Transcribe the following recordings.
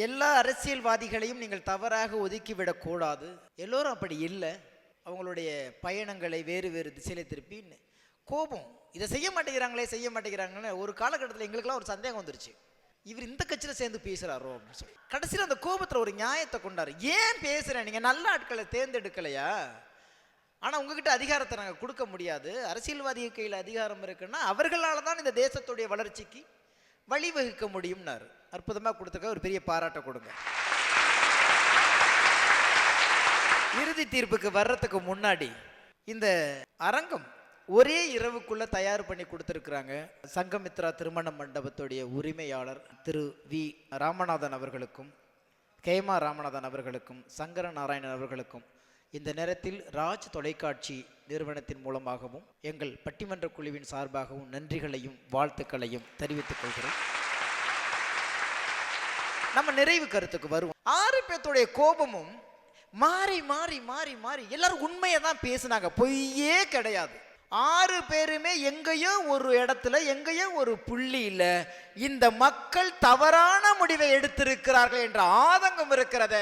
எல்லா அரசியல்வாதிகளையும் நீங்கள் தவறாக ஒதுக்கிவிடக்கூடாது. எல்லோரும் அப்படி இல்லை. அவங்களுடைய பயணங்களை வேறு வேறு திசையில திருப்பி கோபம், இதை செய்ய மாட்டேங்கிறாங்களே ஒரு காலகட்டத்தில் எங்களுக்கெல்லாம் ஒரு சந்தேகம் வந்துருச்சு. இவர் இந்த கட்சியில் சேர்ந்து பேசுகிறாரோ அப்படின்னு சொல்லி. கடைசியில் அந்த கோபத்தில் ஒரு நியாயத்தை கொண்டாரு. ஏன் பேசுகிறேன், நீங்கள் நல்ல ஆட்களை தேர்ந்தெடுக்கலையா? ஆனால் உங்ககிட்ட அதிகாரத்தை நாங்கள் கொடுக்க முடியாது. அரசியல்வாதி கையில் அதிகாரம் இருக்குன்னா அவர்களால் தான் இந்த தேசத்துடைய வளர்ச்சிக்கு வழிவகுக்க முடியும்னாரு. அற்புதமாக கொடுத்துக்க, ஒரு பெரிய பாராட்ட கொடுங்க. இறுதி தீர்ப்புக்கு வர்றதுக்கு முன்னாடி இந்த அரங்கம் ஒரே இரவுக்குள்ள தயார் பண்ணி கொடுத்துருக்குறாங்க. சங்கமித்ரா திருமண மண்டபத்துடைய உரிமையாளர் திரு வி ராமநாதன் அவர்களுக்கும், கேமா ராமநாதன் அவர்களுக்கும், சங்கர நாராயணன் அவர்களுக்கும் இந்த நேரத்தில் ராஜ் தொலைக்காட்சி நிறுவனத்தின் மூலமாகவும் எங்கள் பட்டிமன்ற குழுவின் சார்பாகவும் நன்றிகளையும் வாழ்த்துக்களையும் தெரிவித்துக் கொள்கிறோம். நம்ம நிறைவு கருத்துக்கு வருவோம். 6 பேர்த்துடைய கோபமும் மாறி மாறி மாறி மாறி எல்லாரும் உண்மையை தான் பேசுனாங்க, பொய்யே கிடையாது. 6 பேருமே எங்கேயோ ஒரு இடத்துல எங்கேயோ ஒரு புள்ளியில இந்த மக்கள் தவறான முடிவை எடுத்திருக்கிறார்கள் என்ற ஆதங்கம் இருக்கிறத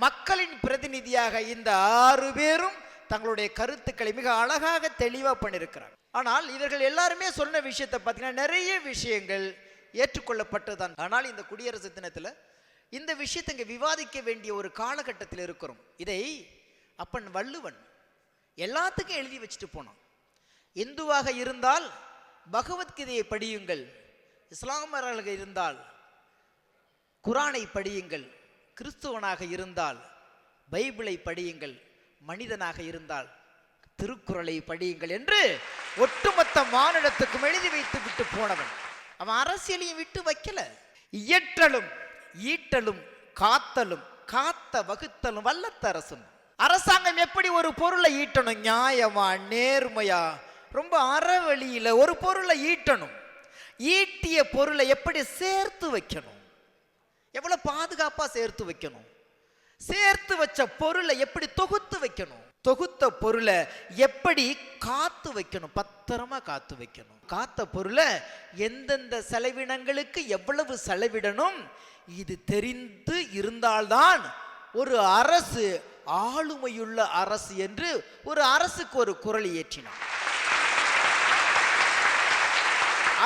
மக்களின் பிரதிநிதியாக இந்த 6 பேரும் தங்களுடைய கருத்துக்களை மிக அழகாக தெளிவா பண்ணியிருக்கிறார். ஆனால் இவர்கள் எல்லாருமே சொன்ன விஷயத்தை பார்த்தீங்கன்னா நிறைய விஷயங்கள் ஏற்றுக்கொள்ளப்பட்டதுதான். ஆனால் இந்த குடியரசு தினத்தில் இந்த விஷயத்தை இங்கே விவாதிக்க வேண்டிய ஒரு காலகட்டத்தில் இருக்கிறோம். இதை அப்பன் வள்ளுவன் எல்லாத்துக்கும் எழுதி வச்சுட்டு போனான். இந்துவாக இருந்தால் பகவத்கீதையை படியுங்கள், இஸ்லாமியர்களாக இருந்தால் குரானை படியுங்கள், கிறிஸ்துவனாக இருந்தால் பைபிளை படியுங்கள், மனிதனாக இருந்தால் திருக்குறளை படியுங்கள் என்று ஒட்டுமொத்த மானிடத்துக்கும் எழுதி வைத்து விட்டு போனவன். அவன் அரசியலையும் விட்டு வைக்கல. இயற்றலும் ஈட்டலும் காத்தலும் காத்த வகுத்தலும் வல்லத்தரசும். அரசாங்கம் எப்படி ஒரு பொருளை ஈட்டணும், நியாயமா நேர்மையா ரொம்ப அறவழியில ஒரு பொருளை ஈட்டணும். ஈட்டிய பொருளை எப்படி சேர்த்து வைக்கணும், எவ்வளவு பாதுகாப்பா சேர்த்து வைக்கணும், சேர்த்து வச்ச பொருளை எப்படி தொகுத்து வைக்கணும், தொகுத்த பொருளை எப்படி காத்து வைக்கணும், பத்திரமா காத்து வைக்கணும், காத்த பொருளை எந்தெந்த செலவினங்களுக்கு எவ்வளவு செலவிடணும், இது தெரிந்து இருந்தால்தான் ஒரு அரசு ஆளுமையுள்ள அரசு என்று ஒரு அரசுக்கு ஒரு குரல் இயற்றினார்.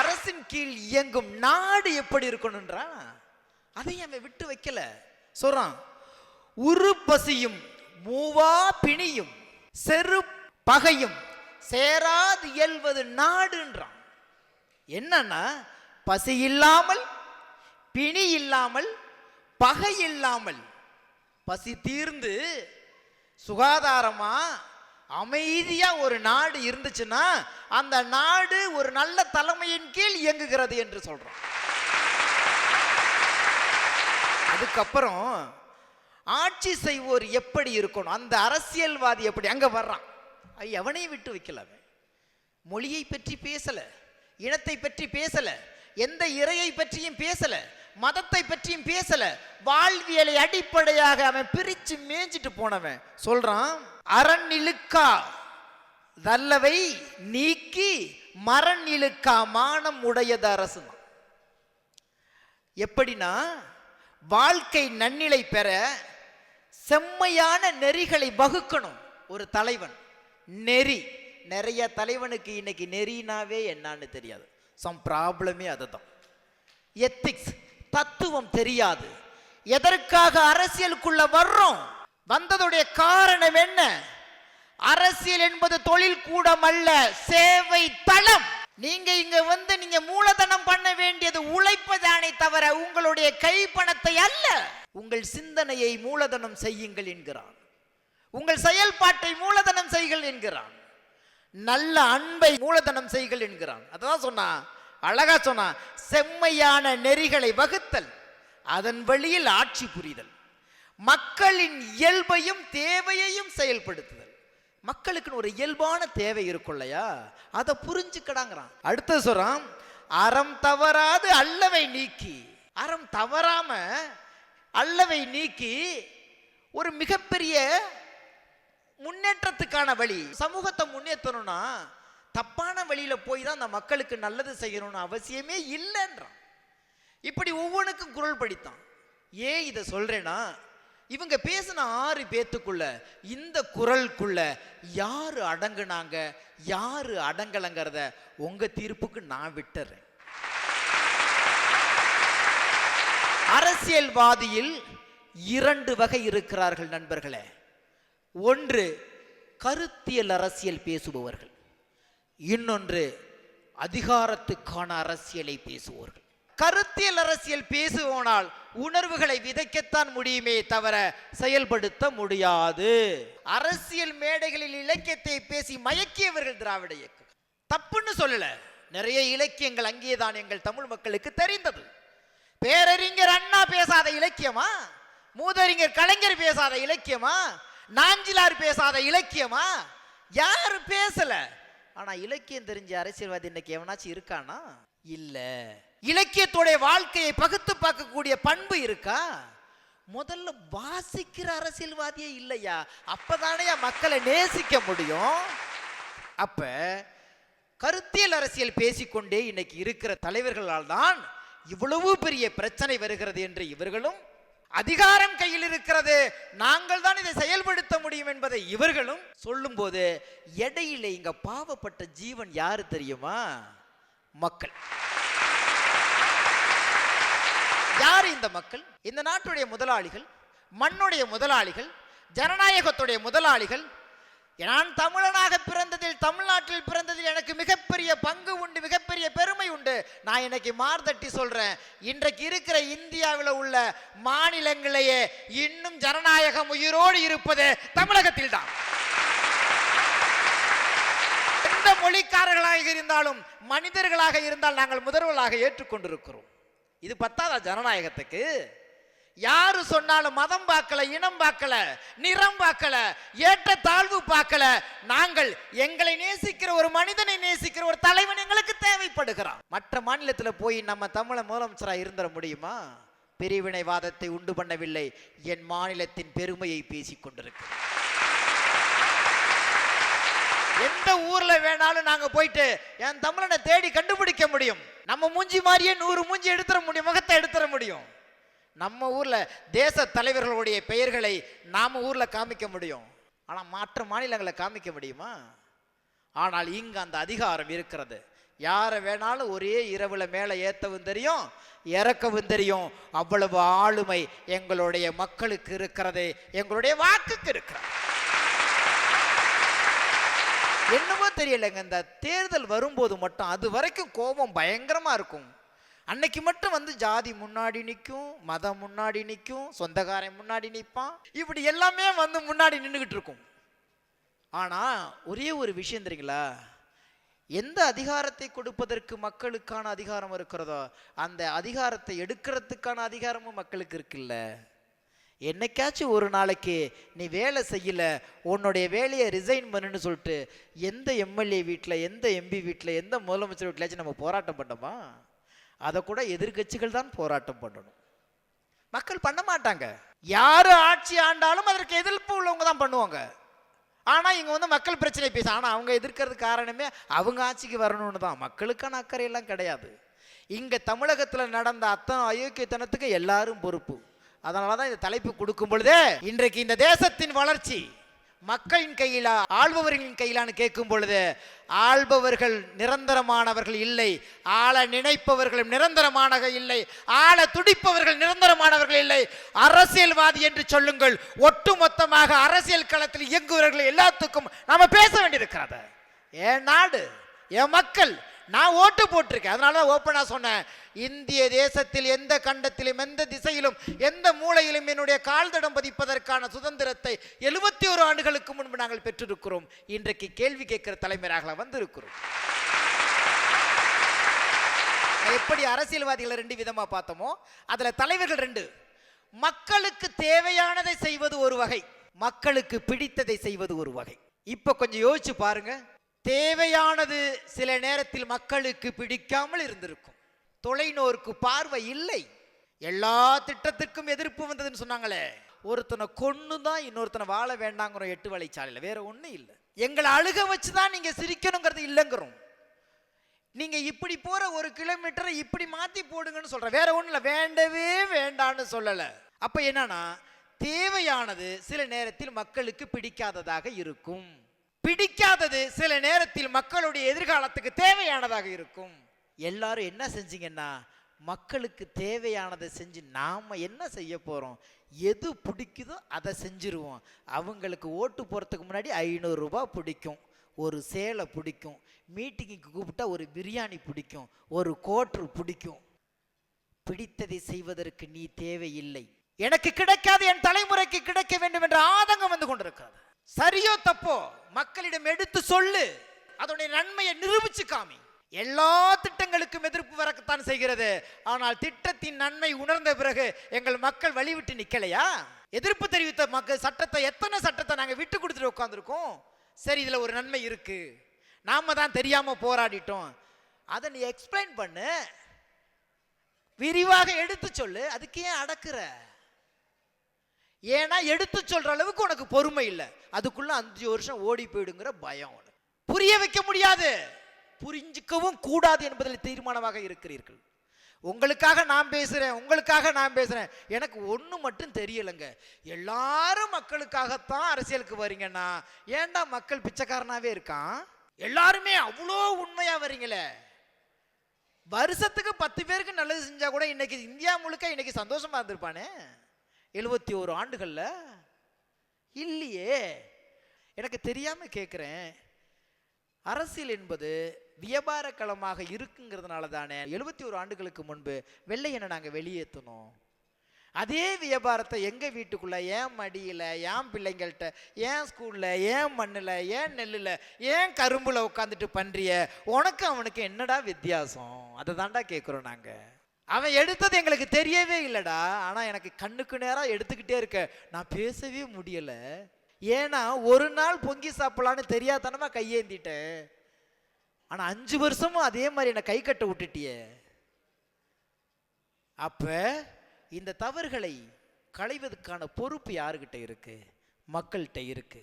அரசின் கீழ் இயங்கும் நாடு எப்படி இருக்கணும்ன்றா அதை அவன் விட்டு வைக்கல. சொல்றான், உரு பசியும் மூவா பிணியும் செரு பகையும் சேராது இயல்வது நாடுன்றான். என்னன்னா பசி இல்லாமல், பிணி இல்லாமல், பகை இல்லாமல், பசி தீர்ந்து சுகாதாரமா அமைதியா ஒரு நாடு இருந்துச்சுன்னா அந்த நாடு ஒரு நல்ல தலைமையின் கீழ் இயங்குகிறது என்று சொல்றோம். அதுக்கப்புறம் ஆட்சி செய்வோர் எப்படி இருக்கணும், அந்த அரசியல்வாதி எப்படி அங்க வர்றான். எவனையும் விட்டு வைக்கல. மொழியை பற்றி பேசல, இனத்தை பற்றி பேசல, எந்த இறையை பற்றியும் பேசல, மதத்தை பற்றியும் பேசல, வாழ்வியலை அடிப்படையாக அவன் பிரிச்சு மேய்ஞ்சிட்டு போனவன். சொல்றான், அரண் இழுக்கா தல்லவை நீக்கி மரண் இழுக்கா மானம் உடையது அரசு. எப்படின்னா வாழ்க்கை நன்னிலை பெற செம்மையான நெறிகளை வகுக்கணும் ஒரு தலைவன். நெறி, நிறைய தலைவனுக்கு இன்னைக்கு நெறினாவே என்னன்னு தெரியாது. சம் ப்ராப்ளமே அதுதான். எத்திக்ஸ், தத்துவம் தெரியாது. எதற்காக அரசியலுக்குள்ள வர்றோம், வந்ததுடைய காரணம் என்ன? அரசியல் என்பது தொழில் கூடம் அல்ல, சேவை தளம். நீங்க இங்க வந்து நீங்க மூலதனம் பண்ண வேண்டியது உழைப்பதானே தவிர உங்களுடைய கை பணத்தை அல்ல. உங்கள் சிந்தனையை மூலதனம் செய்யுங்கள் என்கிறான், உங்கள் செயல்பாட்டை மூலதனம் செய்யுங்கள் என்கிறான், நல்ல அன்பை மூலதனம் செய்யுங்கள் என்கிறான். அதான் சொன்னா, அழகா சொன்னா, செம்மையான நெறிகளை வகுத்தல், அதன் வழியில் ஆட்சி புரிதல், மக்களின் இயல்பையும் தேவையையும் செயல்படுத்துதல். மக்களுக்கு ஒரு இயல்பான தேவை இருக்கும் இல்லையா, அதை புரிஞ்சுக்கடாங்கிறான். அடுத்து சொல்றான், அறம் தவறாது அல்லவை நீக்கி. அறம் தவறாம அல்லவை நீக்கி ஒரு மிகப்பெரிய முன்னேற்றத்துக்கான வழி. சமூகத்தை முன்னேற்றணும்னா தப்பான வழியில போய் தான் அந்த மக்களுக்கு நல்லது செய்யணும்னு அவசியமே இல்லைன்றான். இப்படி ஒவ்வொன்றுக்கும் குரல் படித்தான். ஏன் இதை சொல்றேன்னா, இவங்க பேசின 6 பேத்துக்குள்ள இந்த குரலுக்குள்ள யாரு அடங்குனாங்க யாரு அடங்கலங்கிறத உங்க தீர்ப்புக்கு நான் விட்டுறேன். அரசியல்வாதியில் 2 வகை இருக்கிறார்கள் நண்பர்களே. ஒன்று கருத்தியல் அரசியல் பேசுபவர்கள், இன்னொன்று அதிகாரத்துக்கான அரசியலை பேசுவோர்கள். கருத்தியல் அரசியல் பேசுவோனால் உணர்வுகளை விதைக்கத்தான் முடியுமே தவிர செயல்படுத்த முடியாது. அரசியல் மேடைகளில் இலக்கியத்தை பேசி மயக்கியவர்கள் திராவிட இயக்கம். தப்புன்னு சொல்லல, நிறைய இலக்கியங்கள் அங்கேதான் எங்கள் தமிழ் மக்களுக்கு தெரிந்தது. பேரறிஞர் அண்ணா பேசாத இலக்கியமா? மூதறிஞர் கலைஞர் பேசாத இலக்கியமா? நாஞ்சிலார் பேசாத இலக்கியமா? யாரு பேசல. ஆனா இலக்கியம் தெரிஞ்ச அரசியல்வாதி இன்னைக்கு எவனாச்சும் இருக்கானா? இல்ல. இலக்கியத்தோட வாழ்க்கையை பகுத்து பார்க்கக்கூடிய பண்பு இருக்கா? முதல்ல வாசிக்கிற அரசியல்வாதியே இல்லையா? அப்பதானே மக்களை நேசிக்க முடியும். அப்ப கருத்தியல் அரசியல் பேசிக்கொண்டே இன்னைக்கு இருக்கிற தலைவர்களால் தான் இவ்வளவு பெரிய பிரச்சனை வருகிறது என்று இவர்களும், அதிகாரம் கையில் இருக்கிறது, நாங்கள் தான் இதை செயல்படுத்த முடியும் என்பதை இவர்களும் சொல்லும் போது இடையில இங்க பாவப்பட்ட ஜீவன் யாரு தெரியுமா? மக்கள். யார் இந்த மக்கள்? இந்த நாட்டுடைய முதலாளிகள், மண்ணுடைய முதலாளிகள், ஜனநாயகத்துடைய முதலாளிகள். நான் தமிழனாக பிறந்ததில், தமிழ்நாட்டில் பிறந்ததில் எனக்கு மிகப்பெரிய பங்கு உண்டு, மிகப்பெரிய பெருமை உண்டு. நான் இன்னைக்கு மார்தட்டி சொல்றேன், இன்றைக்கு இருக்கிற இந்தியாவில் உள்ள மாநிலங்களையே இன்னும் ஜனநாயகம் உயிரோடு இருப்பது தமிழகத்தில் தான். எந்த மொழிக்காரர்களாக இருந்தாலும் மனிதர்களாக இருந்தால் நாங்கள் முதல்வர்களாக ஏற்றுக்கொண்டிருக்கிறோம். இது பத்தாதா ஜனநாயகத்துக்கு? யாரு சொன்னாலும் மதம் பார்க்கல, இனம் பார்க்கல, நிறம் பார்க்கல, ஏற்ற தாழ்வு பார்க்கல. நாங்கள் எங்களை நேசிக்கிற ஒரு மனிதனை நேசிக்கிற ஒரு தலைவன் எங்களுக்கு தேவைப்படுகிறான். மற்ற மாநிலத்தில் போய் நம்ம தமிழ முதலமைச்சராக இருந்துட முடியுமா? பிரிவினைவாதத்தை உண்டு பண்ணவில்லை, என் மாநிலத்தின் பெருமையை பேசிக் கொண்டிருக்கிறேன். எந்த ஊர்ல வேணாலும் நாங்க போயிட்டு என் தமிழனை தேடி கண்டுபிடிக்க முடியும். நம்ம மூஞ்சி மாதிரியே 100 மூஞ்சி எடுத்துட முடியும், முகத்தை எடுத்துட முடியும். நம்ம ஊர்ல தேச தலைவர்களுடைய பெயர்களை நாம ஊர்ல காமிக்க முடியும், ஆனா மற்ற மாநிலங்களை காமிக்க முடியுமா? ஆனால் இங்க அந்த அதிகாரம் இருக்கிறது. யாரை வேணாலும் ஒரே இரவுல மேல ஏத்தவும் தெரியும், இறக்கவும் தெரியும். அவ்வளவு ஆளுமை எங்களுடைய மக்களுக்கு இருக்கிறது, எங்களுடைய வாக்குக்கு இருக்கிறது. என்னவோ தெரியலைங்க, இந்த தேர்தல் வரும்போது மட்டும் அது வரைக்கும் கோபம் பயங்கரமா இருக்கும். அன்னைக்கு மட்டும் வந்து ஜாதி முன்னாடி நிற்கும், மதம் முன்னாடி நிற்கும், சொந்தக்காரன் முன்னாடி நிற்பான், இப்படி எல்லாமே வந்து முன்னாடி நின்றுகிட்டு இருக்கும். ஆனா ஒரே ஒரு விஷயம் தெரியுங்களா? எந்த அதிகாரத்தை கொடுப்பதற்கு மக்களுக்கான அதிகாரம் இருக்கிறதோ அந்த அதிகாரத்தை எடுக்கிறதுக்கான அதிகாரமும் மக்களுக்கு இருக்குல்ல. என்னைக்காச்சும் ஒரு நாளைக்கு நீ வேலை செய்யல, உன்னுடைய வேலையை ரிசைன் பண்ணுன்னு சொல்லிட்டு எந்த எம்எல்ஏ வீட்டில், எந்த எம்பி வீட்டில், எந்த முதலமைச்சர் வீட்டிலாச்சும் நம்ம போராட்டம் பண்ணோமா? அதை கூட எதிர்கட்சிகள் தான் போராட்டம் பண்ணணும், மக்கள் பண்ண மாட்டாங்க. யாரு ஆட்சி ஆண்டாலும் அதற்கு எதிர்ப்பு உள்ளவங்க தான் பண்ணுவாங்க. ஆனா இங்க வந்து மக்கள் பிரச்சனை பேச, ஆனா அவங்க எதிர்க்கிறது காரணமே அவங்க ஆட்சிக்கு வரணும்னு தான். மக்களுக்கான அக்கறை எல்லாம் கிடையாது. இங்க தமிழகத்துல நடந்த அத்தனை அயோக்கியத்தனத்துக்கு எல்லாரும் பொறுப்பு. அதனாலதான் இந்த தலைப்பு கொடுக்கும் பொழுதே, இன்றைக்கு இந்த தேசத்தின் வளர்ச்சி மக்களின் கையிலா ஆள்பவர்களின் கையிலான்னு கேட்கும் பொழுது, ஆள்பவர்கள் நிரந்தரமானவர்கள் இல்லை, ஆள நினைப்பவர்களும் நிரந்தரமானவர்கள் இல்லை, ஆள துடிப்பவர்கள் நிரந்தரமானவர்கள் இல்லை. அரசியல்வாதி என்று சொல்லுங்கள், ஒட்டுமொத்தமாக அரசியல் களத்தில் இயங்குவவர்கள் எல்லாத்துக்கும் நாம பேச வேண்டியிருக்கிறது. என் நாடு, என் மக்கள், நான் ஓட்டு போட்டிருக்கேன். அதனால ஓப்பனா சொன்னேன், இந்திய தேசத்தில் எந்த கண்டத்திலும், எந்த திசையிலும், எந்த மூலையிலும் என்னுடைய கால் தடம் பதிப்பதற்கான சுதந்திரத்தை 71 ஆண்டுகளுக்கு முன்பு நாங்கள் பெற்றிருக்கிறோம். இன்றைக்கு கேள்வி கேட்கிற தலைமையாக வந்திருக்கிறோம். எப்படி அரசியல்வாதிகளை 2 விதமா பார்த்தோமோ, அதுல தலைவர்கள் 2. மக்களுக்கு தேவையானதை செய்வது ஒரு வகை, மக்களுக்கு பிடித்ததை செய்வது ஒரு வகை. இப்ப கொஞ்சம் யோசிச்சு பாருங்க, தேவையானது சில நேரத்தில் மக்களுக்கு பிடிக்காமல் இருந்திருக்கும், தொலைநோருக்கு பார்வை இல்லை, எல்லா திட்டத்திற்கும் எதிர்ப்பு வந்ததுன்னு சொன்னாங்களே. ஒருத்தனை கொன்னுதான் இன்னொருத்தனை வாழ வேண்டாங்கிற 8 வழிச்சாலையில், வேற ஒன்றும் இல்லை. எங்களை அழுக வச்சுதான் நீங்க சிரிக்கணுங்கிறது இல்லைங்கிறோம். நீங்க இப்படி போற 1 கிலோமீட்டரை இப்படி மாத்தி போடுங்கன்னு சொல்ற, வேற ஒண்ணும் இல்ல, வேண்டவே வேண்டான்னு சொல்லல. அப்ப என்னன்னா, தேவையானது சில நேரத்தில் மக்களுக்கு பிடிக்காததாக இருக்கும், பிடிக்காதது சில நேரத்தில் மக்களுடைய எதிர்காலத்துக்கு தேவையானதாக இருக்கும். எல்லாரும் என்ன செஞ்சீங்கன்னா, மக்களுக்கு தேவையானதை செஞ்சு நாம என்ன செய்ய போறோம், எது பிடிக்குதோ அதை செஞ்சிருவோம். அவங்களுக்கு ஓட்டு போறதுக்கு முன்னாடி 500 ரூபாய் பிடிக்கும், ஒரு சேலை பிடிக்கும், மீட்டிங்கு கூப்பிட்டா ஒரு பிரியாணி பிடிக்கும், ஒரு கோட்ரு பிடிக்கும். பிடித்ததை செய்வதற்கு நீ தேவையில்லை. எனக்கு கிடைக்காது, என் தலைமுறைக்கு கிடைக்க வேண்டும் என்ற ஆதங்கம் வந்து கொண்டிருக்கிறது. சரியோ தப்போ மக்களிடம் எடுத்து சொல்லு, அதனுடைய நன்மையை நிரூபிச்சு காமி. எல்லா திட்டங்களுக்கும் எதிர்ப்பு வரத்தான் செய்கிறது. ஆனால் திட்டத்தின் நன்மை உணர்ந்த பிறகு எங்கள் மக்கள் வழிவிட்டு நிக்கலையா? எதிர்ப்பு தெரிவித்த மக்கள் எத்தனை சட்டத்தை நாங்கள் விட்டு கொடுத்துட்டு உட்காந்துருக்கோம். சரி, இதுல ஒரு நன்மை இருக்கு, நாம தான் தெரியாம போராடிட்டோம், அதை நீ எக்ஸ்பிளைன் பண்ணு, விரிவாக எடுத்து சொல்லு. அதுக்கு ஏன் அடக்குற? ஏன்னா எடுத்து சொல்ற அளவுக்கு உனக்கு பொறுமை இல்லை. அதுக்குள்ள 5 வருஷம் ஓடி போயிடுங்கிற பயம். புரிய வைக்க முடியாது, புரிஞ்சிக்கவும் கூடாது என்பதில் தீர்மானமாக இருக்கிறீர்கள். உங்களுக்காக நான் பேசுறேன். எனக்கு ஒண்ணு மட்டும் தெரியலங்க, எல்லாரும் மக்களுக்காகத்தான் அரசியலுக்கு வரீங்கன்னா ஏன்டா மக்கள் பிச்சைக்காரனாவே இருக்கான்? எல்லாருமே அவ்வளோ உண்மையா வரீங்களே, வருஷத்துக்கு 10 பேருக்கு நல்லது செஞ்சா கூட இன்னைக்கு இந்தியா முழுக்க இன்னைக்கு சந்தோஷமா இருந்திருப்பானே. 71 ஆண்டுகள்ல இல்லையே. எனக்கு தெரியாம கேட்கிறேன், அரசியல் என்பது வியாபார களமாக இருக்குங்கிறதுனால தானே 71 ஆண்டுகளுக்கு முன்பு வெள்ளையனை நாங்கள் வெளியேற்றணும். அதே வியாபாரத்தை எங்க வீட்டுக்குள்ள, ஏன் மடியில, ஏன் பிள்ளைங்கள்ட்ட, ஏன் ஸ்கூல்ல, ஏன் மண்ணில், ஏன் நெல்லில், ஏன் கரும்புல உட்காந்துட்டு பண்றிய? உனக்கு அவனுக்கு என்னடா வித்தியாசம்? அதை தாண்டா கேட்குறோம் நாங்க. அவன் எடுத்தது எங்களுக்கு தெரியவே இல்லடா, ஆனா எனக்கு கண்ணுக்கு நேரம் எடுத்துக்கிட்டே இருக்க, நான் பேசவே முடியல. ஏன்னா ஒரு நாள் பொங்கி சாப்பிடலான்னு தெரியாதனமா கையேந்திட்டேன். ஆனா 5 வருஷமும் அதே மாதிரி என்ன கை கட்ட விட்டுட்டியே. அப்ப இந்த தவறுகளை களைவதற்கான பொறுப்பு யாருகிட்ட இருக்கு? மக்கள்கிட்ட இருக்கு.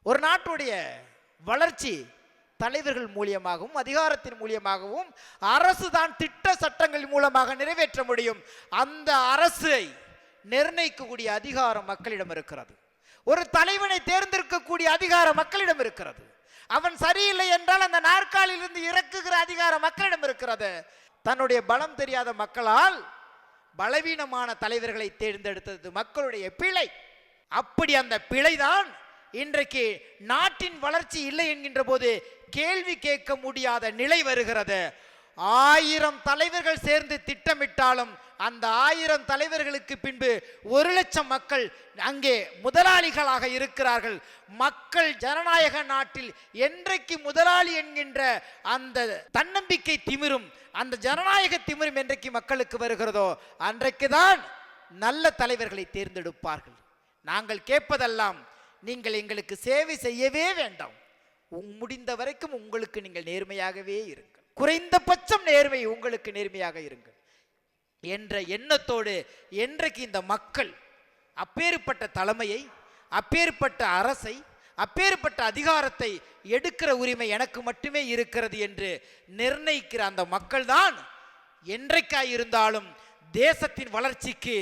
ஒரு நாட்டுடைய வளர்ச்சி தலைவர்கள் மூலியமாகவும் அதிகாரத்தின் மூலியமாகவும் அரசு தான் திட்ட சட்டங்கள் மூலமாக நிறைவேற்ற முடியும். அந்த அரசை நிர்ணயிக்கக்கூடிய அதிகாரம் மக்களிடம் இருக்கிறது. ஒரு தலைவனை தேர்ந்தெடுக்கக்கூடிய அதிகாரம் மக்களிடம் இருக்கிறது. அவன் சரியில்லை என்றால் அந்த நாற்காலிலிருந்து இறக்குகிற அதிகாரம் மக்களிடம் இருக்கிறது. தன்னுடைய பலம் தெரியாத மக்களால் பலவீனமான தலைவர்களை தேர்ந்தெடுத்தது மக்களுடைய பிழை. அப்படி அந்த பிழைதான் இன்றைக்கு நாட்டின் வளர்ச்சி இல்லை என்கின்ற போது கேள்வி கேட்க முடியாத நிலை வருகிறது. 1000 தலைவர்கள் சேர்ந்து திட்டமிட்டாலும் அந்த 1000 தலைவர்களுக்கு பின்பு 1,00,000 மக்கள் அங்கே முதலாளிகளாக இருக்கிறார்கள். மக்கள் ஜனநாயக நாட்டில் என்றைக்கு முதலாளி என்கின்ற அந்த தன்னம்பிக்கை திமிரும், அந்த ஜனநாயக திமிரும் என்றைக்கு மக்களுக்கு வருகிறதோ அன்றைக்குதான் நல்ல தலைவர்களை தேர்ந்தெடுப்பார்கள். நாங்கள் கேட்பதெல்லாம், நீங்கள் எங்களுக்கு சேவை செய்யவே வேண்டாம், முடிந்த வரைக்கும் உங்களுக்கு நீங்கள் நேர்மையாகவே இருங்கள், குறைந்தபட்சம் நேர்மை உங்களுக்கு நேர்மையாக இருங்கள் என்ற எண்ணத்தோடு என்றைக்கு இந்த மக்கள் அப்பேற்பட்ட தலைமையை, அப்பேற்பட்ட அரசை, அப்பேற்பட்ட அதிகாரத்தை எடுக்கிற உரிமை எனக்கு மட்டுமே இருக்கிறது என்று நிர்ணயிக்கிற அந்த மக்கள் தான் என்றைக்காயிருந்தாலும் தேசத்தின் வளர்ச்சிக்கு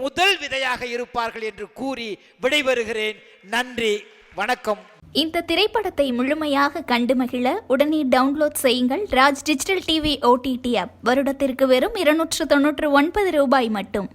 முதல் விதையாக இருப்பார்கள் என்று கூறி விடைபெறுகிறேன். நன்றி, வணக்கம். இந்த திரைப்படத்தை முழுமையாக கண்டு மகிழ உடனே டவுன்லோட் செய்யுங்கள் Raj digital TV OTT app. வருடத்திற்கு வெறும் 299 ரூபாய் மட்டும்.